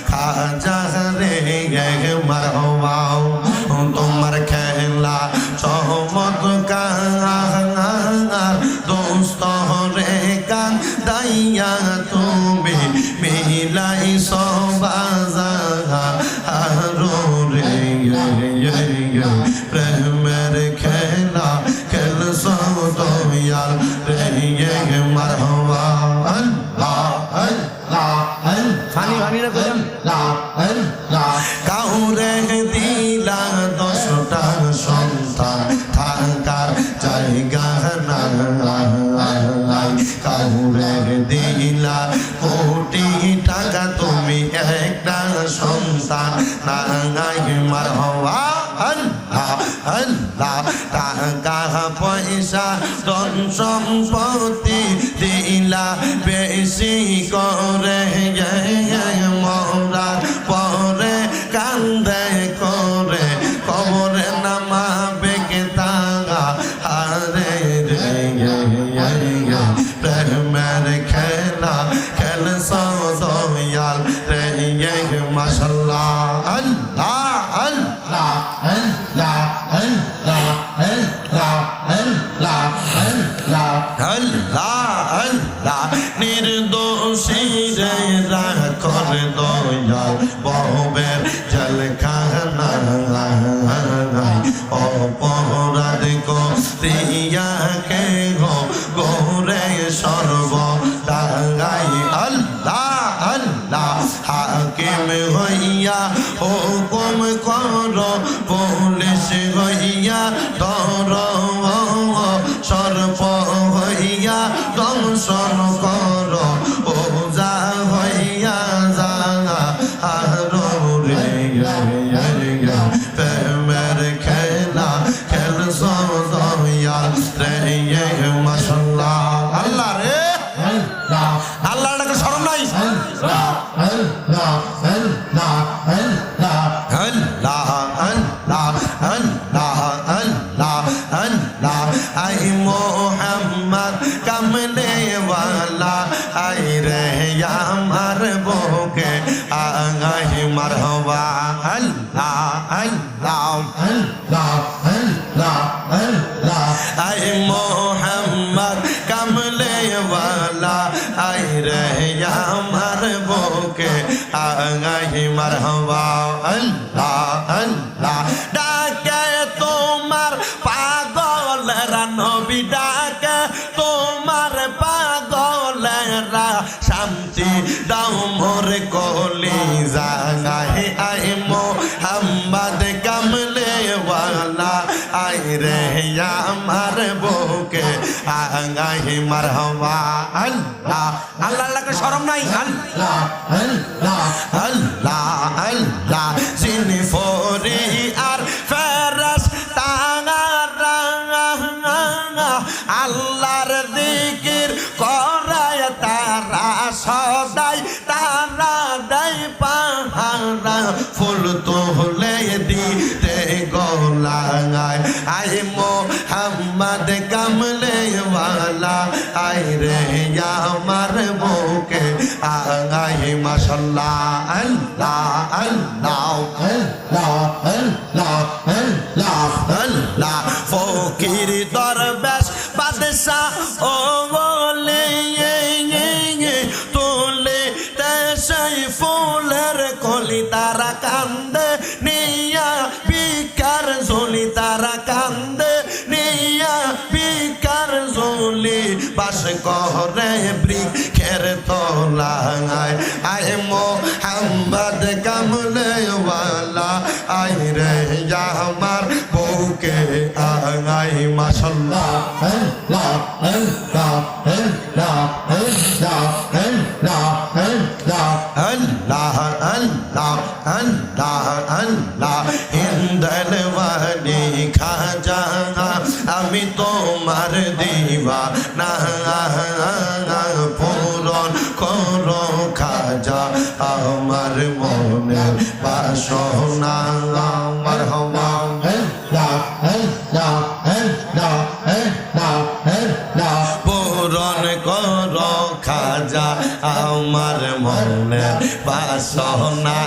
খাজা রে মারহবা তোমার খেলা চমৎকার দোস্ত রে গান দাইয়া তুমি মিলাই সবাজার রে প্রেমের খেলা খেলছ দয়াল রে মারহবা আল্লাহ আল্লাহ ফানি ফানি না কইলাম কাউরে দিলা 10টা সন্তান থাকার জায়গা নাই কাউরে দিলা কোটি টাকা তুমি একটা সন্তান নাই মারহবা আল্লাহ আল্লাহ টাকা পয়সা ধন সম্পত্তি দিলা বেশি করে মরার পরে কান্দে করে কবরে নামাবে কে তাগা হারে রে প্রেমের খেলা খেলছ দয়াল রে মাশাআল্লাহ আল্লাহ আল্লাহ আল্লাহ আল্লাহ আল্লাহ আল্লাহ আল্লাহ আল্লাহ আল্লাহ নির্দোষী রে রাখর দয়াল বহবের জলখানা অপরাধ করিয়া কে গোরে সর্ব দাগাই আল্লাহ আল্লাহ হাকিম হইয়া হুকুম কর পুলিশ হইয়া ধর সর্প হইয়া দংশন কর ওজা হইয়া যা রে প্রেমের খেলা খেলছ দয়াল রে মাশাআল্লাহ আল্লাহ রে আল্লাহ ডাকে শরম নাই আল্লাহ আল্লাহ আল্লাহ আল্লাহ আল্লাহ আল্লাহ আল্লাহ আল্লাহ আই মোহাম্মদ কামলে ওয়ালা আই রে আমার বুকে আগাই মারহবা আল্লাহ আল্লাহ আল্লাহ আল্লাহ আল্লাহ আই মোহাম্মদ কামলে ওয়ালা আই রে আমার বুকে আগাই মারহবা আল্লাহ আল্লাহ ডাকে তোমার পাগলেরা নবী ডাকে তোমার পাগলেরা শান্তি দাও মোর কলি জাগাই আই মোহাম্মদ কামলে ওয়ালা আই রে আমার বুকে আগাই মারহবা আল্লাহ আল্লাহ লাগে শরম নাই আল্লাহ আল্লাহ আল্লাহ আল্লাহ জিনি ফরি আর ফেরেশতা আল্লাহর জিকির করায় তারা সদাই তারা দেয় পাহারা ফুল তোলে দিতে গোলায় আই মোহাম্মদ কামলে ওয়ালা আই রে আমার বুকে আগাই মাশাআল্লাহ আল্লাহ আল্লাহ আল্লাহ আল্লাহ আল্লাহ আল্লাহ ফকির দরবেশ বাদশাহ ও বলে তোলে সেই ফুলের কলি তারা কান্দে নিয়া বিকার ঝুলি তারা কান্দে নিয়া বিকার ঝুলি বাস করে বৃক্ষের তলায় আয় মোহাম্মদ কামলে ওয়ালা আই রে আমার বুকে আগাই মাশাআল্লাহ আল্লাহ আল্লাহ আল্লাহ আল্লাহ আল্লাহ আল্লাহ আল্লাহ আল্লাহ আল্লাহ আল্লাহ ইন্দল ওয়ালি খাজা আমি তোমার দিওয়ানা পূরণ করো খাজা আমার মনের বাসনা মারহাবা আল্লাহ আল্লাহ আল্লাহ আল্লাহ আল্লাহ পূরণ করো করো খাজা আমার মনের বাসনা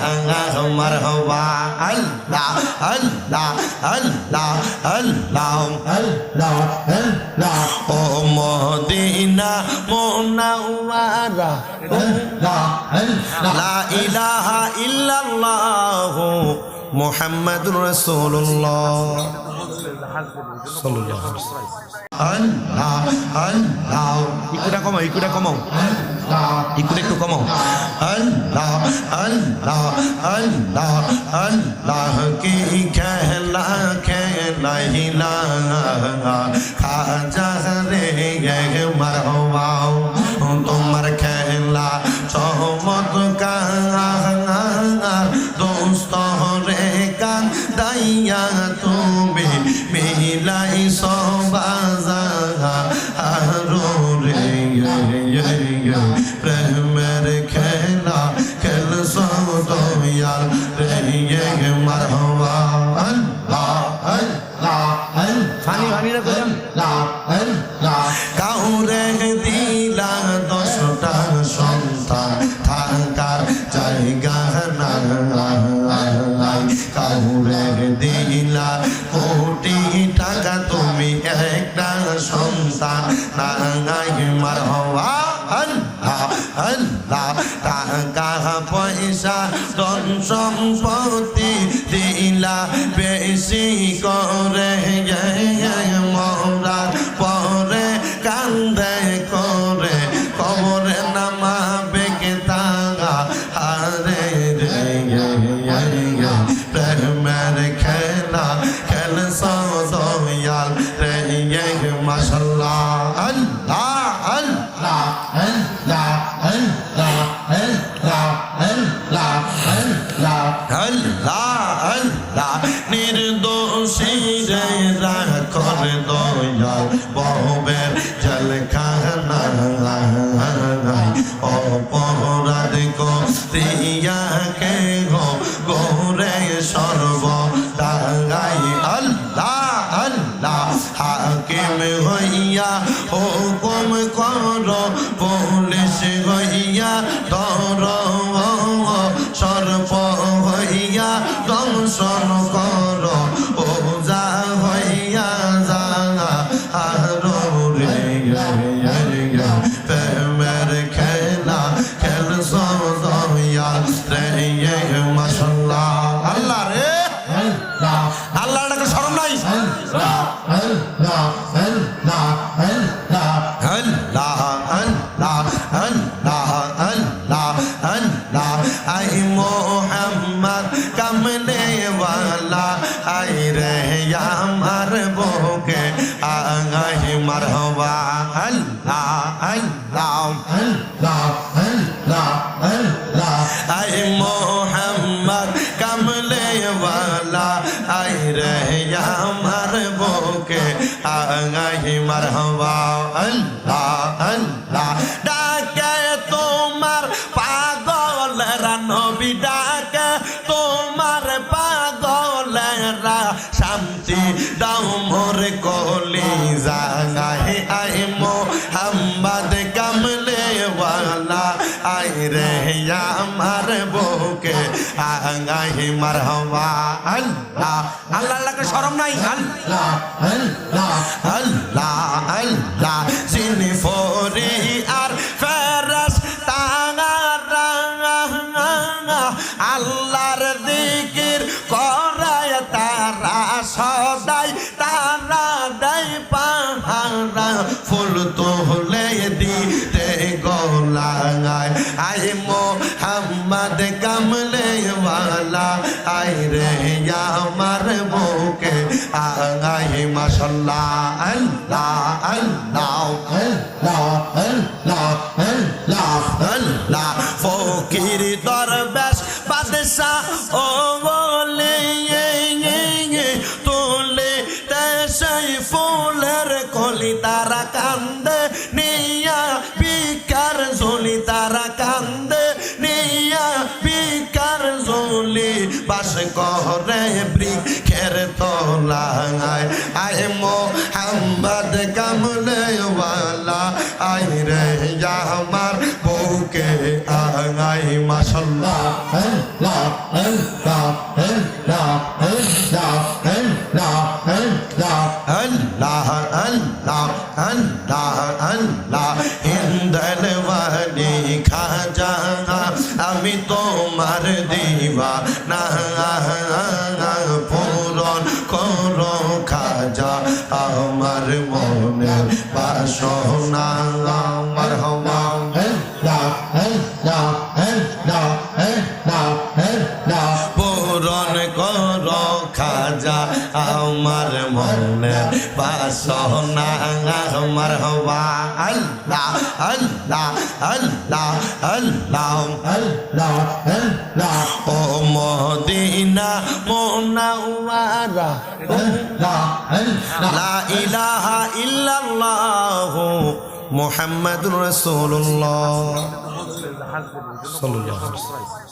মারহাবা আল্লাহ আল্লাহ আল্লাহ আল্লাহ আল্লাহ আল্লাহ ও মদিনা মুনাওয়ারা লা ইলাহা ইল্লাল্লাহ মুহাম্মাদুর রাসূলুল্লাহ সাল্লাল্লাহু আলাইহি ওয়াসাল্লাম আল্লাহ আল্লাহ ইকুটা কমাও ইকুটা একটু কমাও আল্লাহ আল্লাহ আল্লাহ আল্লাহ কি খেলা খেলাইলা খাজা রে মারহাবা তোমার খেলা চমৎকার দোস্ত রে কান দাইয়া তুমি মিলাই সবাজার রে প্রেমের খেলা খেলছ দয়াল রে মারহাবা আল্লাহ আল্লাহ ফানি ফানি রে কাউরে দিলা 10টা সন্তান থাকার জায়গা নাই কাউরে দিলা কোটি টাকা তুমি একটা সন্তান নাই মারহাবা আল্লাহ আল্লাহ টাকা পয়সা ধন সম্পত্তি দিলা বেশি করে মরার পরে কান্দে করে কবরে নামাবে কে তাগা হারে রে প্রেমের খেলা খেলছ দয়াল রে মাশাআল্লাহ আল্লাহ আল্লাহ আল্লাহ আল্লাহ আল্লাহ আল্লাহ আল্লাহ আল্লাহ আল্লাহ নির্দোষী রে রাখর দয়াল বহবের জলখানা অপরাধ করিয়া কে গোরে সর্ব দাগাই আল্লাহ আল্লাহ হাকিম হইয়া হুকুম করো পুলিশ হইয়া ধর সর্ব হইয়া দংশন করো ওজা হইয়া যা আরো রে প্রেমের খেলা খেলছ দয়াল রে মাশাআল্লাহ আল্লাহ রে আল্লাহ ডাকে শরম নাই আল্লাহ আল্লাহ আল্লাহ আল্লাহ আল্লাহ আল্লাহ আল্লাহ আল্লাহ আই মোহাম্মদ কামলে ওয়ালা আই রে আমার বুকে আগাই মারহাবা আল্লাহ আল্লাহ আল্লাহ আল্লাহ আল্লাহ আই মোহাম্মদ কামলে ওয়ালা আই রে আমার বুকে আগাই মারহাবা আল্লাহ আল্লাহ ডাকে তোমার পাগলেরা নবী ডাকে তোমার পাগলেরা শান্তি দাও মোর কলি জাগায় আই মোহাম্মদ কামলে ওয়ালা আই রে আমার বুকে আগাই মারহাবা আল্লাহ আল্লাহ আল্লাহকে শরম নাই আল্লাহ আল্লাহ আল্লাহ আল্লাহ জিনি ফরি আর ফেরেশতা আল্লাহর জিকির করায় তারা সদাই তারা দেয় পাহারা ফুল তোলে দিতে গলায় আই মোহাম্মদ কামলে ওয়ালা আই রে আমার বুকে আগাই মাশাআল্লাহ আল্লাহ আল্লাহ আল্লাহ আল্লাহ আল্লাহ আল্লাহ ফকির দরবেশ বাদশা ও বলে তোলে সেই ফুলের কলি তারা কান্দে নিয়া বিকার ঝুলি তারা কান্দে নিয়া বিকার ঝুলি বাস করে বৃক্ষের তলায় আয় মোহাম্মদ কামলে ওয়ালা আয় রে আমার বুকে আঙাই মাশাল্লাহ আল্লাহ আল্লাহ আল্লাহ আল্লাহ আল্লাহ আল্লাহ আল্লাহ আল্লাহ আল্লাহ আল্লাহ ইন্দল ওয়ালি খাজা আমি তোমার দিওয়ানা পূরণ করো খাজা আমার মনের বাসনা মারহাবা আল্লাহ আল্লাহ আল্লাহ আল্লাহ আল্লাহ পূরণ করো খাজা আমার মনের বাসনা মারহাবা আল্লাহ আল্লাহ আল্লাহ আল্লাহ আল্লাহ আল্লাহ ও মদিনা মুনাওয়ারা আল্লাহ আল্লাহ লা ইলাহা ইল্লাল্লাহ মুহাম্মাদুর রাসূলুল্লাহ সাল্লাল্লাহু আলাইহি ওয়াসাল্লাম